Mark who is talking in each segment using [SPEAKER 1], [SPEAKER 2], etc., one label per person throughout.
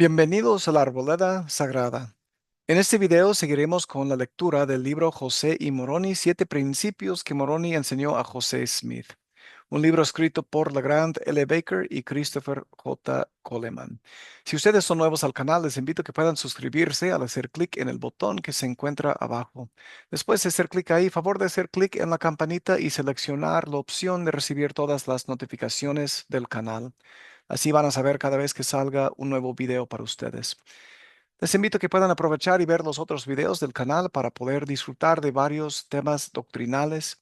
[SPEAKER 1] Bienvenidos a la Arboleda Sagrada. En este video seguiremos con la lectura del libro José y Moroni, Siete Principios que Moroni enseñó a José Smith, un libro escrito por LeGrand L. Baker y Christopher J. Coleman. Si ustedes son nuevos al canal, les invito a que puedan suscribirse al hacer clic en el botón que se encuentra abajo. Después de hacer clic ahí, favor de hacer clic en la campanita y seleccionar la opción de recibir todas las notificaciones del canal. Así van a saber cada vez que salga un nuevo video para ustedes. Les invito a que puedan aprovechar y ver los otros videos del canal para poder disfrutar de varios temas doctrinales,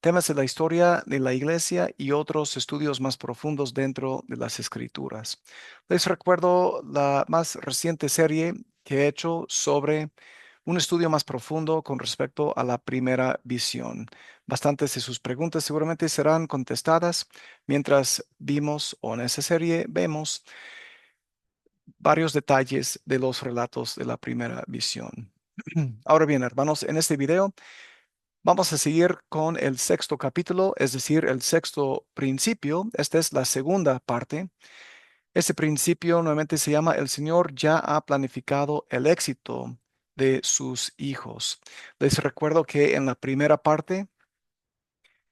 [SPEAKER 1] temas de la historia de la iglesia y otros estudios más profundos dentro de las escrituras. Les recuerdo la más reciente serie que he hecho sobre un estudio más profundo con respecto a la primera visión. Bastantes de sus preguntas seguramente serán contestadas mientras vimos o en esa serie vemos varios detalles de los relatos de la primera visión. Ahora bien, hermanos, en este video vamos a seguir con el sexto capítulo, es decir, el sexto principio. Esta es la segunda parte. Este principio nuevamente se llama El Señor ya ha planificado el éxito de sus hijos. Les recuerdo que en la primera parte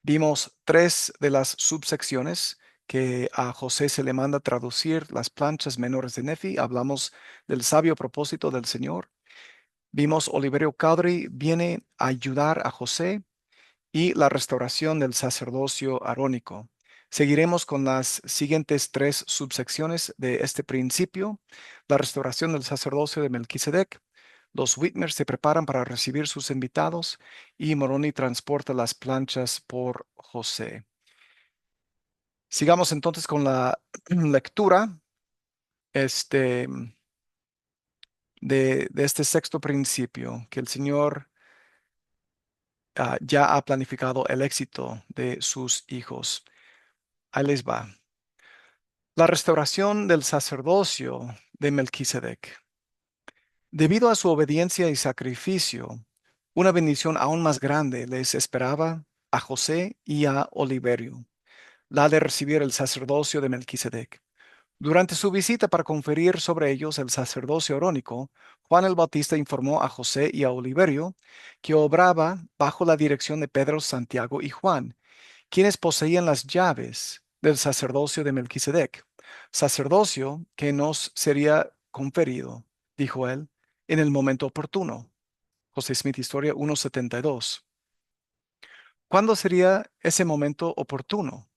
[SPEAKER 1] vimos tres de las subsecciones que a José se le manda traducir las planchas menores de Nefi. Hablamos del sabio propósito del Señor. Vimos Oliverio Cowdery viene a ayudar a José y la restauración del sacerdocio arónico. Seguiremos con las siguientes tres subsecciones de este principio: la restauración del sacerdocio de Melquisedec. Los Whitmers se preparan para recibir sus invitados y Moroni transporta las planchas por José. Sigamos entonces con la lectura este, de este sexto principio, que el Señor ya ha planificado el éxito de sus hijos. Ahí les va. La restauración del sacerdocio de Melquisedec. Debido a su obediencia y sacrificio, una bendición aún más grande les esperaba a José y a Oliverio, la de recibir el sacerdocio de Melquisedec. Durante su visita para conferir sobre ellos el sacerdocio arónico, Juan el Bautista informó a José y a Oliverio que obraba bajo la dirección de Pedro, Santiago y Juan, quienes poseían las llaves del sacerdocio de Melquisedec, sacerdocio que nos sería conferido, dijo él, en el momento oportuno. José Smith, Historia 1:72. ¿Cuándo sería ese momento oportuno?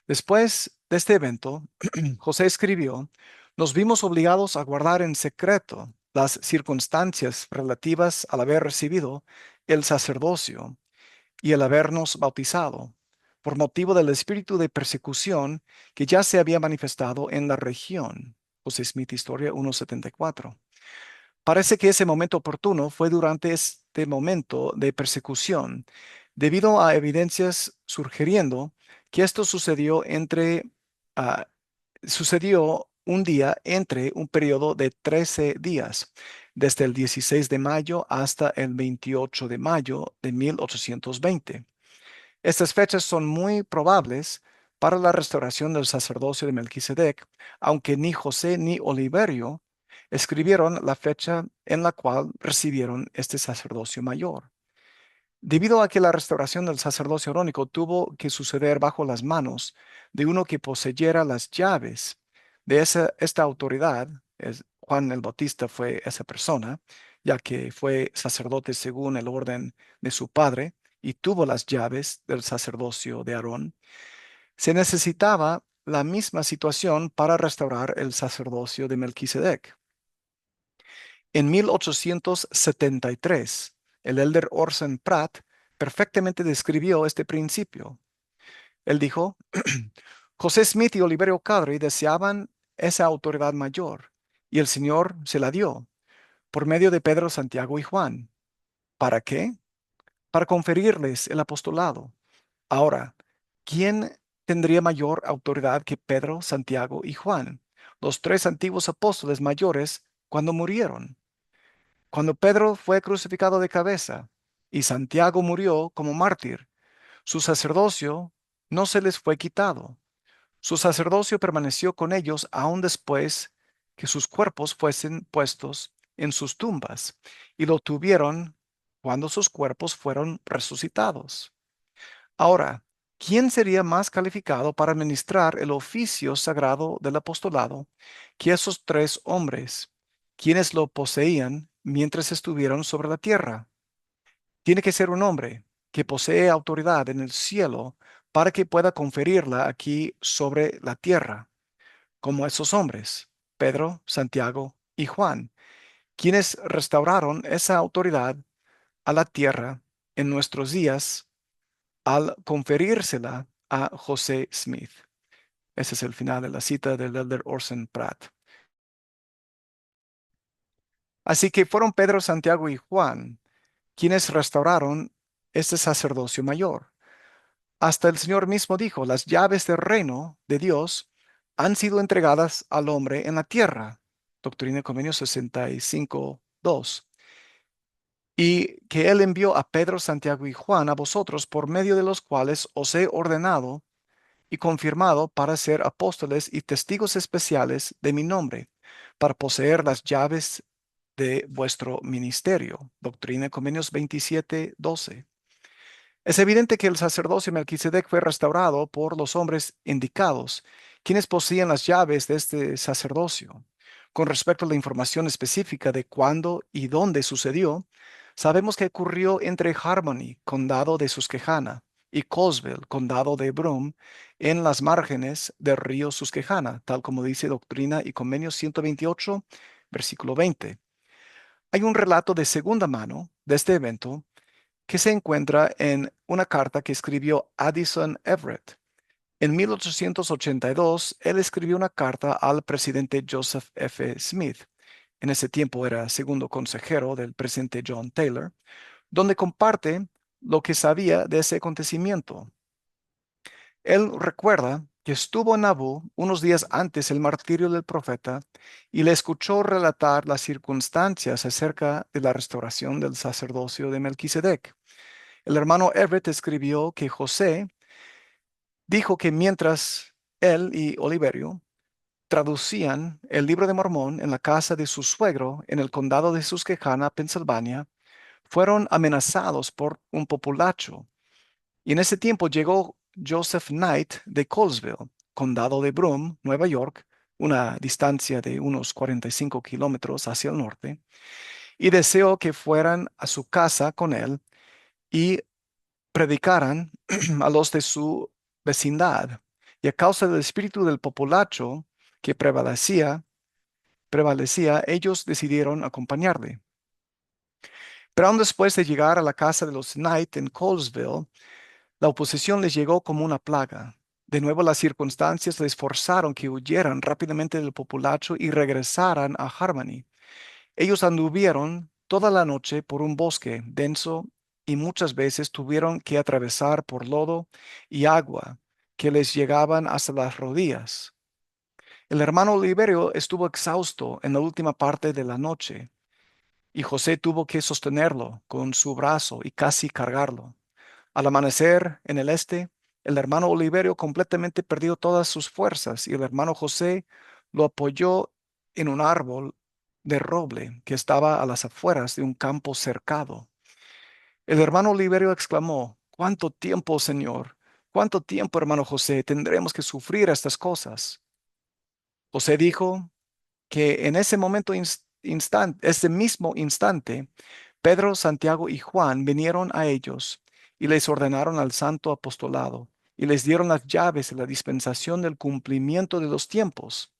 [SPEAKER 1] Después de este evento, José escribió: nos vimos obligados a guardar en secreto las circunstancias relativas al haber recibido el sacerdocio y el habernos bautizado, por motivo del espíritu de persecución que ya se había manifestado en la región. José Smith, Historia 1:74. Parece que ese momento oportuno fue durante este momento de persecución, debido a evidencias sugiriendo que esto ah, sucedió un día entre un periodo de 13 días, desde el 16 de mayo hasta el 28 de mayo de 1820. Estas fechas son muy probables para la restauración del sacerdocio de Melquisedec, aunque ni José ni Oliverio escribieron la fecha en la cual recibieron este sacerdocio mayor. Debido a que la restauración del sacerdocio arónico tuvo que suceder bajo las manos de uno que poseyera las llaves de esta autoridad, Juan el Bautista fue esa persona, ya que fue sacerdote según el orden de su padre y tuvo las llaves del sacerdocio de Aarón, se necesitaba la misma situación para restaurar el sacerdocio de Melquisedec. En 1873, el elder Orson Pratt perfectamente describió este principio. Él dijo: José Smith y Oliverio Cowdery deseaban esa autoridad mayor, y el Señor se la dio por medio de Pedro, Santiago y Juan. ¿Para qué? Para conferirles el apostolado. Ahora, ¿quién tendría mayor autoridad que Pedro, Santiago y Juan, los tres antiguos apóstoles mayores, cuando murieron? Cuando Pedro fue crucificado de cabeza y Santiago murió como mártir, su sacerdocio no se les fue quitado. Su sacerdocio permaneció con ellos aún después que sus cuerpos fuesen puestos en sus tumbas, y lo tuvieron cuando sus cuerpos fueron resucitados. Ahora, ¿quién sería más calificado para administrar el oficio sagrado del apostolado que esos tres hombres, quienes lo poseían mientras estuvieron sobre la tierra? Tiene que ser un hombre que posee autoridad en el cielo para que pueda conferirla aquí sobre la tierra, como esos hombres, Pedro, Santiago y Juan, quienes restauraron esa autoridad a la tierra en nuestros días al conferírsela a José Smith. Ese es el final de la cita del elder Orson Pratt. Así que fueron Pedro, Santiago y Juan quienes restauraron este sacerdocio mayor. Hasta el Señor mismo dijo, las llaves del reino de Dios han sido entregadas al hombre en la tierra. Doctrina y Convenios 65:2. Y que Él envió a Pedro, Santiago y Juan a vosotros, por medio de los cuales os he ordenado y confirmado para ser apóstoles y testigos especiales de mi nombre, para poseer las llaves de vuestro ministerio. Doctrina y Convenios 27:12. Es evidente que el sacerdocio de Melquisedec fue restaurado por los hombres indicados, quienes poseían las llaves de este sacerdocio. Con respecto a la información específica de cuándo y dónde sucedió, sabemos que ocurrió entre Harmony, condado de Susquehanna, y Colesville, condado de Broome, en las márgenes del río Susquehanna, tal como dice Doctrina y Convenios 128, versículo 20. Hay un relato de segunda mano de este evento que se encuentra en una carta que escribió Addison Everett. En 1882, él escribió una carta al presidente Joseph F. Smith. En ese tiempo era segundo consejero del presidente John Taylor, donde comparte lo que sabía de ese acontecimiento. Él recuerda que estuvo en Nabú unos días antes del martirio del profeta y le escuchó relatar las circunstancias acerca de la restauración del sacerdocio de Melquisedec. El hermano Everett escribió que José dijo que mientras él y Oliverio traducían el libro de Mormón en la casa de su suegro en el condado de Susquehanna, Pensilvania, fueron amenazados por un populacho. Y en ese tiempo llegó Joseph Knight de Colesville, condado de Broome, Nueva York, una distancia de unos 45 kilómetros hacia el norte, y deseó que fueran a su casa con él y predicaran a los de su vecindad. Y a causa del espíritu del populacho que prevalecía, ellos decidieron acompañarle. Pero aún después de llegar a la casa de los Knight en Colesville, la oposición les llegó como una plaga. De nuevo las circunstancias les forzaron que huyeran rápidamente del populacho y regresaran a Harmony. Ellos anduvieron toda la noche por un bosque denso y muchas veces tuvieron que atravesar por lodo y agua que les llegaban hasta las rodillas. El hermano Oliverio estuvo exhausto en la última parte de la noche y José tuvo que sostenerlo con su brazo y casi cargarlo. Al amanecer en el este, el hermano Oliverio completamente perdió todas sus fuerzas y el hermano José lo apoyó en un árbol de roble que estaba a las afueras de un campo cercado. El hermano Oliverio exclamó, ¿cuánto tiempo, Señor? ¿Cuánto tiempo, hermano José, tendremos que sufrir estas cosas? José dijo que en ese ese mismo instante, Pedro, Santiago y Juan vinieron a ellos y les ordenaron al santo apostolado y les dieron las llaves de la dispensación del cumplimiento de los tiempos.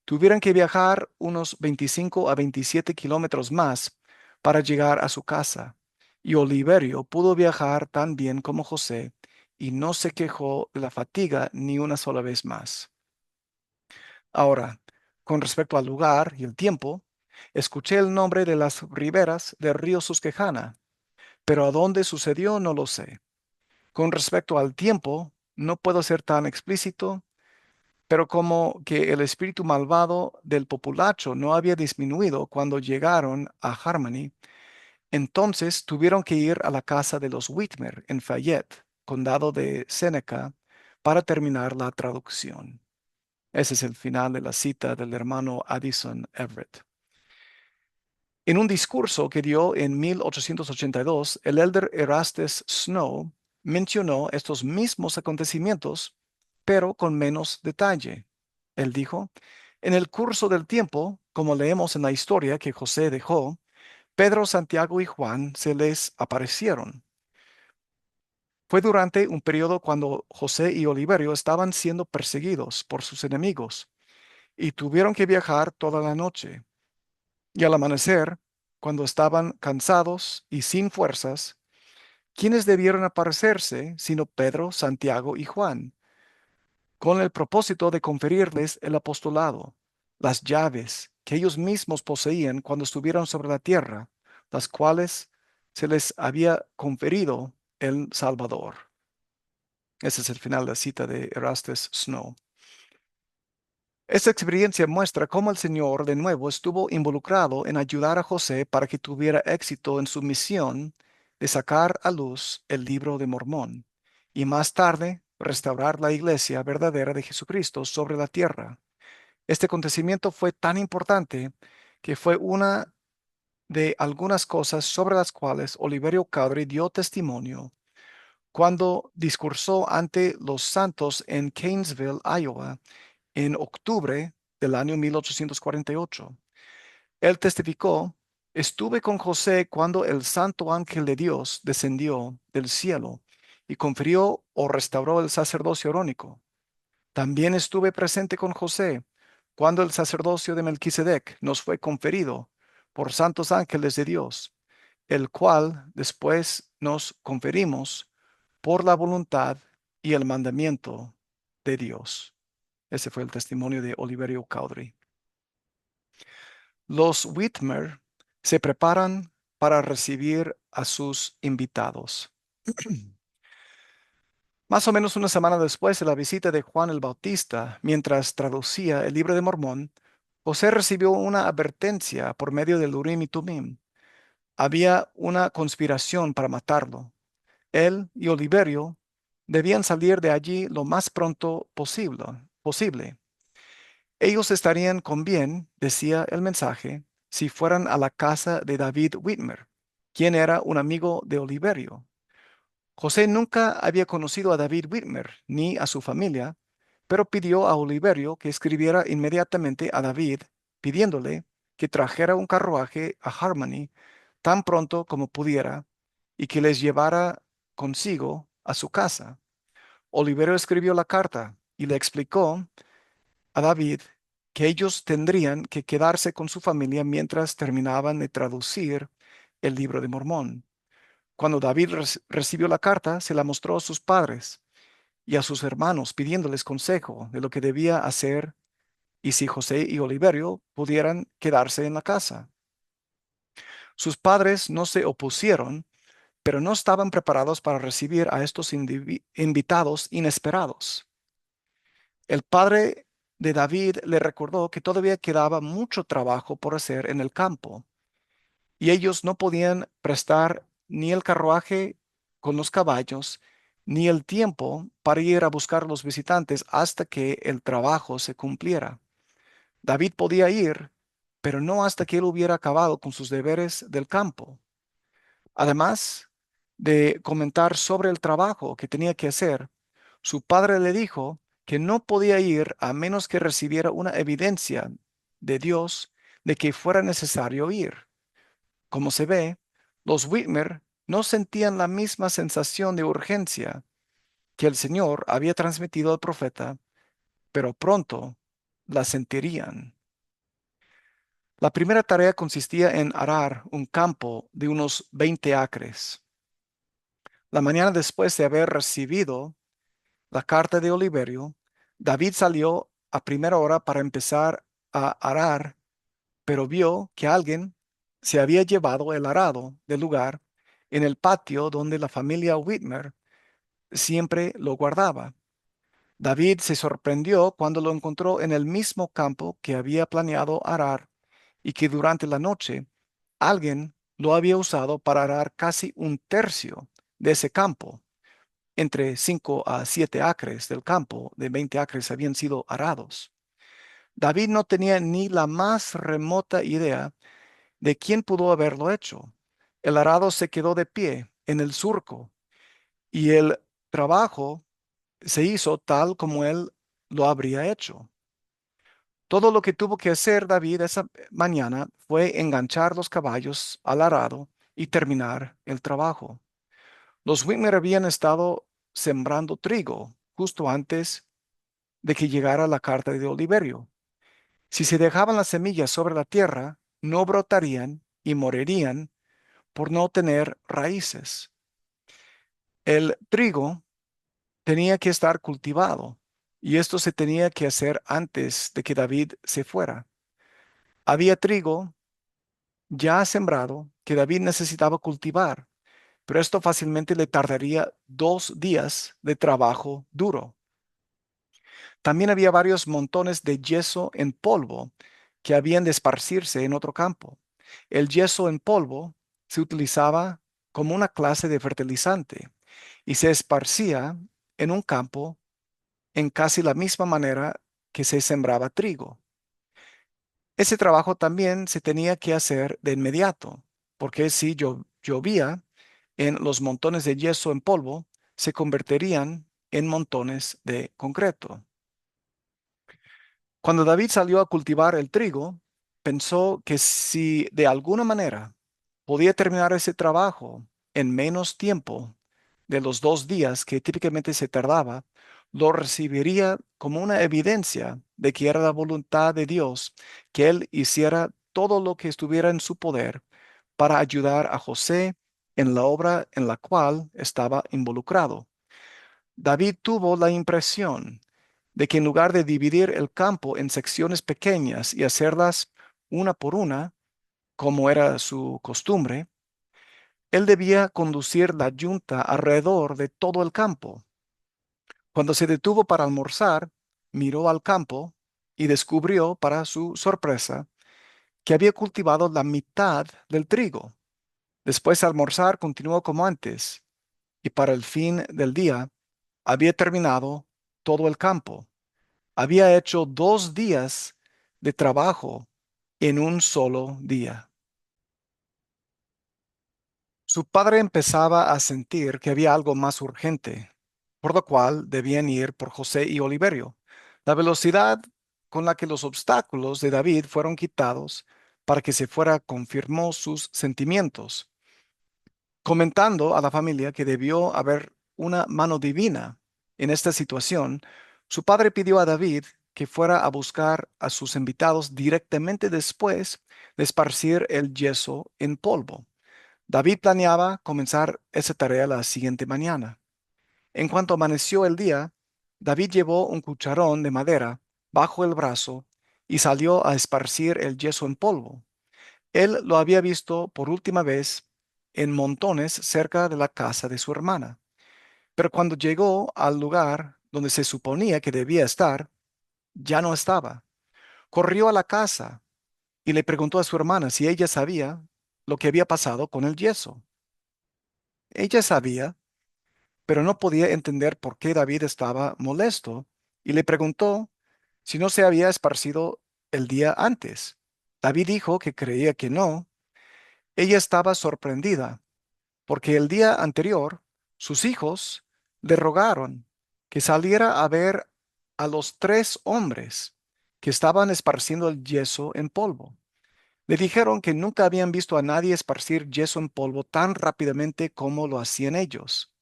[SPEAKER 1] Tuvieron que viajar unos 25 a 27 kilómetros más para llegar a su casa, y Oliverio pudo viajar tan bien como José y no se quejó de la fatiga ni una sola vez más. Ahora, con respecto al lugar y el tiempo, escuché el nombre de las riberas del río Susquehanna, pero a dónde sucedió no lo sé. Con respecto al tiempo, no puedo ser tan explícito, pero como que el espíritu malvado del populacho no había disminuido cuando llegaron a Harmony, entonces tuvieron que ir a la casa de los Whitmer en Fayette, condado de Seneca, para terminar la traducción. Ese es el final de la cita del hermano Addison Everett. En un discurso que dio en 1882, el elder Erastus Snow mencionó estos mismos acontecimientos, pero con menos detalle. Él dijo, en el curso del tiempo, como leemos en la historia que José dejó, Pedro, Santiago y Juan se les aparecieron. Fue durante un periodo cuando José y Oliverio estaban siendo perseguidos por sus enemigos y tuvieron que viajar toda la noche. Y al amanecer, cuando estaban cansados y sin fuerzas, ¿quiénes debieron aparecerse sino Pedro, Santiago y Juan, con el propósito de conferirles el apostolado, las llaves que ellos mismos poseían cuando estuvieron sobre la tierra, las cuales se les había conferido el Salvador? Ese es el final de la cita de Erastus Snow. Esta experiencia muestra cómo el Señor de nuevo estuvo involucrado en ayudar a José para que tuviera éxito en su misión de sacar a luz el libro de Mormón y más tarde restaurar la iglesia verdadera de Jesucristo sobre la tierra. Este acontecimiento fue tan importante que fue una de algunas cosas sobre las cuales Oliverio Cowdery dio testimonio cuando discursó ante los santos en Kanesville, Iowa, en octubre del año 1848. Él testificó, estuve con José cuando el santo ángel de Dios descendió del cielo y confirió o restauró el sacerdocio arónico. También estuve presente con José cuando el sacerdocio de Melquisedec nos fue conferido por santos ángeles de Dios, el cual después nos conferimos por la voluntad y el mandamiento de Dios. Ese fue el testimonio de Oliverio Cowdery. Los Whitmer se preparan para recibir a sus invitados. Más o menos una semana después de la visita de Juan el Bautista, mientras traducía el libro de Mormón, José recibió una advertencia por medio del Urim y Tumim. Había una conspiración para matarlo. Él y Oliverio debían salir de allí lo más pronto posible. Ellos estarían con bien, decía el mensaje, si fueran a la casa de David Whitmer, quien era un amigo de Oliverio. José nunca había conocido a David Whitmer ni a su familia, pero pidió a Oliverio que escribiera inmediatamente a David, pidiéndole que trajera un carruaje a Harmony tan pronto como pudiera y que les llevara consigo a su casa. Oliverio escribió la carta y le explicó a David que ellos tendrían que quedarse con su familia mientras terminaban de traducir el libro de Mormón. Cuando David recibió la carta, se la mostró a sus padres y a sus hermanos, pidiéndoles consejo de lo que debía hacer y si José y Oliverio pudieran quedarse en la casa. Sus padres no se opusieron, pero no estaban preparados para recibir a estos invitados inesperados. El padre de David le recordó que todavía quedaba mucho trabajo por hacer en el campo y ellos no podían prestar ni el carruaje con los caballos ni el tiempo para ir a buscar a los visitantes hasta que el trabajo se cumpliera. David podía ir, pero no hasta que él hubiera acabado con sus deberes del campo. Además de comentar sobre el trabajo que tenía que hacer, su padre le dijo que no podía ir a menos que recibiera una evidencia de Dios de que fuera necesario ir. Como se ve, los Whitmer no sentían la misma sensación de urgencia que el Señor había transmitido al profeta, pero pronto la sentirían. La primera tarea consistía en arar un campo de unos 20 acres. La mañana después de haber recibido la carta de Oliverio, David salió a primera hora para empezar a arar, pero vio que alguien se había llevado el arado del lugar en el patio donde la familia Whitmer siempre lo guardaba. David se sorprendió cuando lo encontró en el mismo campo que había planeado arar y que durante la noche alguien lo había usado para arar casi un tercio de ese campo. Entre 5 a 7 acres del campo de 20 acres habían sido arados. David no tenía ni la más remota idea de quién pudo haberlo hecho. El arado se quedó de pie en el surco y el trabajo se hizo tal como él lo habría hecho. Todo lo que tuvo que hacer David esa mañana fue enganchar los caballos al arado y terminar el trabajo. Los Whitmer habían estado sembrando trigo justo antes de que llegara la carta de Oliverio. Si se dejaban las semillas sobre la tierra, no brotarían y morirían por no tener raíces. El trigo tenía que estar cultivado y esto se tenía que hacer antes de que David se fuera. Había trigo ya sembrado que David necesitaba cultivar, pero esto fácilmente le tardaría 2 días de trabajo duro. También había varios montones de yeso en polvo que habían de esparcirse en otro campo. El yeso en polvo se utilizaba como una clase de fertilizante y se esparcía en un campo en casi la misma manera que se sembraba trigo. Ese trabajo también se tenía que hacer de inmediato, porque si llovía en los montones de yeso en polvo, se convertirían en montones de concreto. Cuando David salió a cultivar el trigo, pensó que si de alguna manera podía terminar ese trabajo en menos tiempo de los 2 días que típicamente se tardaba, lo recibiría como una evidencia de que era la voluntad de Dios que él hiciera todo lo que estuviera en su poder para ayudar a José en la obra en la cual estaba involucrado. David tuvo la impresión de que en lugar de dividir el campo en secciones pequeñas y hacerlas una por una, como era su costumbre, él debía conducir la yunta alrededor de todo el campo. Cuando se detuvo para almorzar, miró al campo y descubrió, para su sorpresa, que había cultivado la mitad del trigo. Después de almorzar, continuó como antes, y para el fin del día había terminado todo el campo. Había hecho 2 días de trabajo en un solo día. Su padre empezaba a sentir que había algo más urgente, por lo cual debían ir por José y Oliverio. La velocidad con la que los obstáculos de David fueron quitados para que se fuera confirmó sus sentimientos, comentando a la familia que debió haber una mano divina en esta situación. Su padre pidió a David que fuera a buscar a sus invitados directamente después de esparcir el yeso en polvo. David planeaba comenzar esa tarea la siguiente mañana. En cuanto amaneció el día, David llevó un cucharón de madera bajo el brazo y salió a esparcir el yeso en polvo. Él lo había visto por última vez en montones cerca de la casa de su hermana, pero cuando llegó al lugar donde se suponía que debía estar, ya no estaba. Corrió a la casa y le preguntó a su hermana si ella sabía lo que había pasado con el yeso. Ella sabía, pero no podía entender por qué David estaba molesto y le preguntó si no se había esparcido el día antes. David dijo que creía que no. Ella estaba sorprendida porque el día anterior sus hijos le rogaron que saliera a ver a los 3 hombres que estaban esparciendo el yeso en polvo. Le dijeron que nunca habían visto a nadie esparcir yeso en polvo tan rápidamente como lo hacían ellos.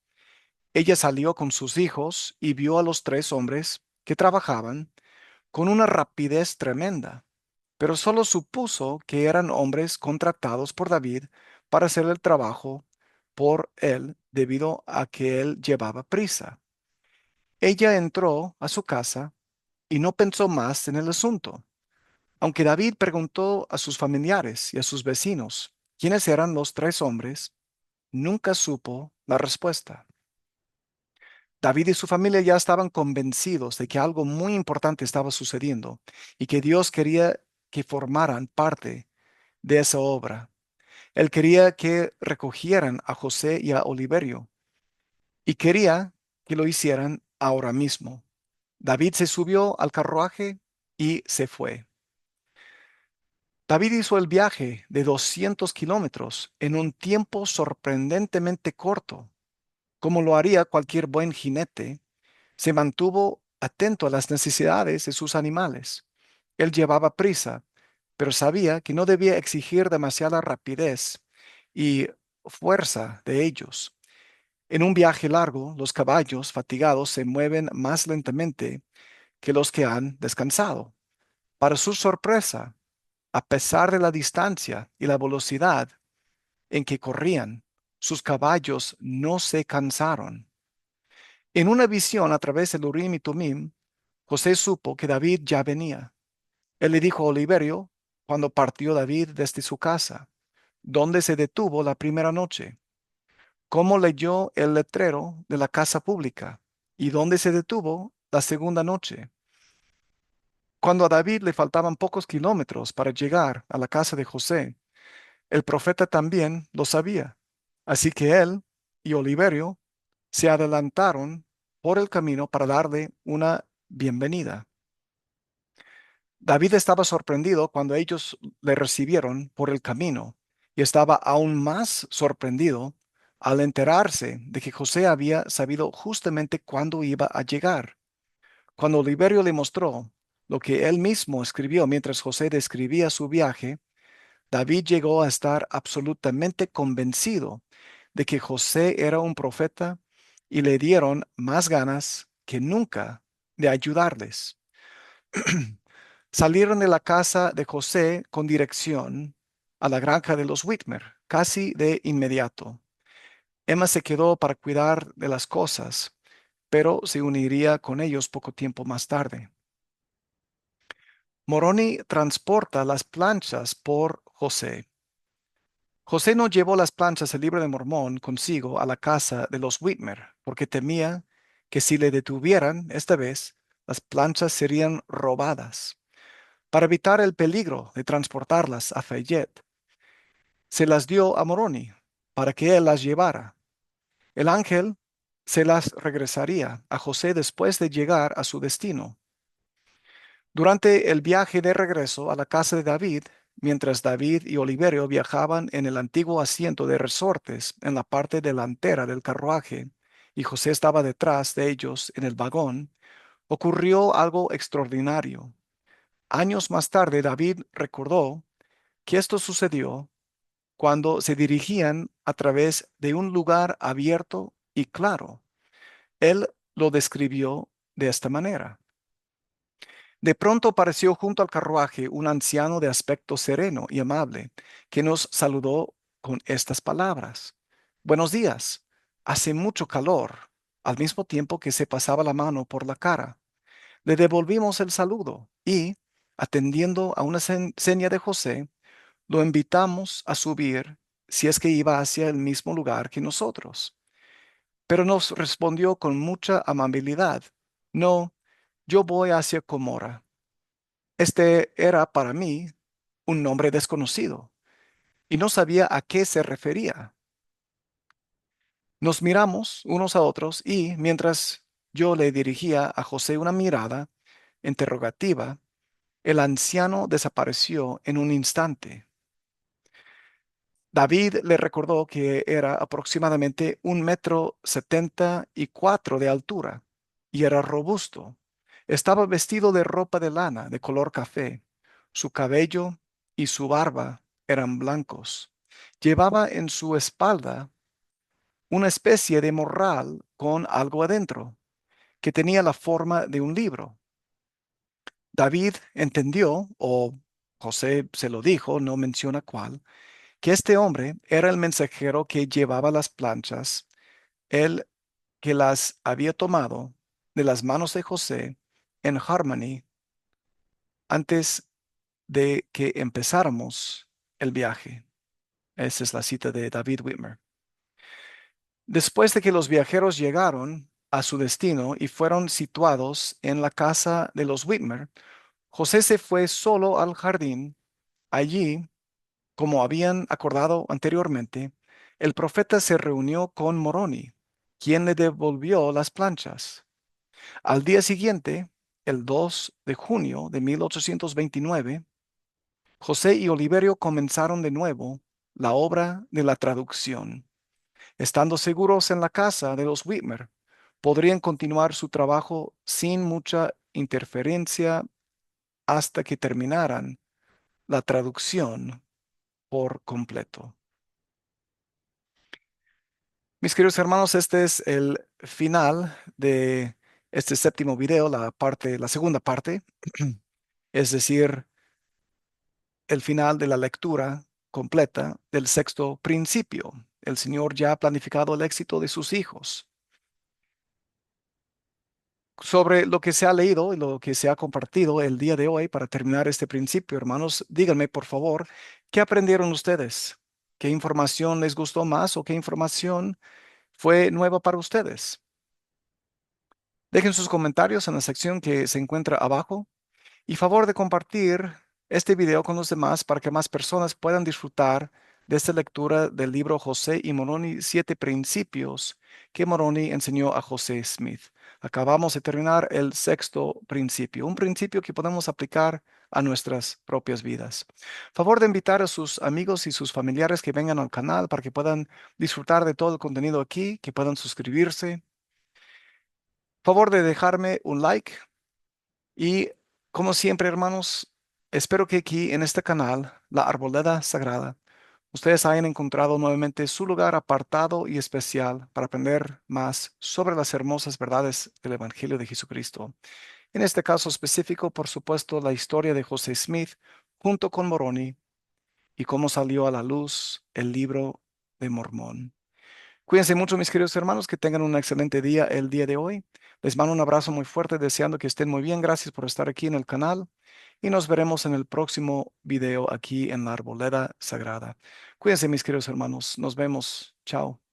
[SPEAKER 1] Ella salió con sus hijos y vio a los 3 hombres que trabajaban con una rapidez tremenda, pero solo supuso que eran hombres contratados por David para hacer el trabajo por él debido a que él llevaba prisa. Ella entró a su casa y no pensó más en el asunto, aunque David preguntó a sus familiares y a sus vecinos quiénes eran los 3 hombres, nunca supo la respuesta. David y su familia ya estaban convencidos de que algo muy importante estaba sucediendo y que Dios quería que formaran parte de esa obra. Él quería que recogieran a José y a Oliverio y quería que lo hicieran ahora mismo. David se subió al carruaje y se fue. David hizo el viaje de 200 kilómetros en un tiempo sorprendentemente corto. Como lo haría cualquier buen jinete, se mantuvo atento a las necesidades de sus animales. Él llevaba prisa, pero sabía que no debía exigir demasiada rapidez y fuerza de ellos. En un viaje largo, los caballos fatigados se mueven más lentamente que los que han descansado. Para su sorpresa, a pesar de la distancia y la velocidad en que corrían, sus caballos no se cansaron. En una visión a través del Urim y Tumim, José supo que David ya venía. Él le dijo a Oliverio, cuando partió David desde su casa, dónde se detuvo la primera noche, cómo leyó el letrero de la casa pública y dónde se detuvo la segunda noche. Cuando a David le faltaban pocos kilómetros para llegar a la casa de José, el profeta también lo sabía. Así que él y Oliverio se adelantaron por el camino para darle una bienvenida. David estaba sorprendido cuando ellos le recibieron por el camino y estaba aún más sorprendido al enterarse de que José había sabido justamente cuándo iba a llegar. Cuando Oliverio le mostró lo que él mismo escribió mientras José describía su viaje, David llegó a estar absolutamente convencido de que José era un profeta y le dieron más ganas que nunca de ayudarles. Salieron de la casa de José con dirección a la granja de los Whitmer, casi de inmediato. Emma se quedó para cuidar de las cosas, pero se uniría con ellos poco tiempo más tarde. Moroni transporta las planchas por José. José no llevó las planchas del libro de Mormón consigo a la casa de los Whitmer, porque temía que si le detuvieran esta vez, las planchas serían robadas. Para evitar el peligro de transportarlas a Fayette, se las dio a Moroni para que él las llevara. El ángel se las regresaría a José después de llegar a su destino. Durante el viaje de regreso a la casa de David, mientras David y Oliverio viajaban en el antiguo asiento de resortes en la parte delantera del carruaje, y José estaba detrás de ellos en el vagón, ocurrió algo extraordinario. Años más tarde, David recordó que esto sucedió cuando se dirigían a través de un lugar abierto y claro. Él lo describió de esta manera. De pronto apareció junto al carruaje un anciano de aspecto sereno y amable, que nos saludó con estas palabras. Buenos días. Hace mucho calor, al mismo tiempo que se pasaba la mano por la cara. Le devolvimos el saludo y, atendiendo a una seña de José, lo invitamos a subir si es que iba hacia el mismo lugar que nosotros. Pero nos respondió con mucha amabilidad. No, yo voy hacia Comora. Este era para mí un nombre desconocido y no sabía a qué se refería. Nos miramos unos a otros y, mientras yo le dirigía a José una mirada interrogativa, el anciano desapareció en un instante. David le recordó que era aproximadamente 1,74 m de altura y era robusto. Estaba vestido de ropa de lana de color café. Su cabello y su barba eran blancos. Llevaba en su espalda una especie de morral con algo adentro, que tenía la forma de un libro. David entendió, o José se lo dijo, no menciona cuál, que este hombre era el mensajero que llevaba las planchas, el que las había tomado de las manos de José en Harmony antes de que empezáramos el viaje. Esa es la cita de David Whitmer. Después de que los viajeros llegaron a su destino y fueron situados en la casa de los Whitmer, José se fue solo al jardín. Allí, como habían acordado anteriormente, el profeta se reunió con Moroni, quien le devolvió las planchas. Al día siguiente, el 2 de junio de 1829, José y Oliverio comenzaron de nuevo la obra de la traducción. Estando seguros en la casa de los Whitmer, podrían continuar su trabajo sin mucha interferencia hasta que terminaran la traducción por completo. Mis queridos hermanos, este es el final de este séptimo video, la segunda parte, es decir, el final de la lectura completa del sexto principio. El Señor ya ha planificado el éxito de sus hijos. Sobre lo que se ha leído y lo que se ha compartido el día de hoy para terminar este principio, hermanos, díganme por favor, ¿qué aprendieron ustedes? ¿Qué información les gustó más o qué información fue nueva para ustedes? Dejen sus comentarios en la sección que se encuentra abajo y favor de compartir este video con los demás para que más personas puedan disfrutar de esta lectura del libro José y Moroni, siete principios que Moroni enseñó a José Smith. Acabamos de terminar el sexto principio, un principio que podemos aplicar a nuestras propias vidas. Favor de invitar a sus amigos y sus familiares que vengan al canal para que puedan disfrutar de todo el contenido aquí, que puedan suscribirse. Favor de dejarme un like y como siempre, hermanos, espero que aquí en este canal, La Arboleda Sagrada, ustedes hayan encontrado nuevamente su lugar apartado y especial para aprender más sobre las hermosas verdades del Evangelio de Jesucristo. En este caso específico, por supuesto, la historia de José Smith junto con Moroni y cómo salió a la luz el libro de Mormón. Cuídense mucho, mis queridos hermanos, que tengan un excelente día el día de hoy. Les mando un abrazo muy fuerte, deseando que estén muy bien. Gracias por estar aquí en el canal y nos veremos en el próximo video aquí en la Arboleda Sagrada. Cuídense, mis queridos hermanos. Nos vemos. Chao.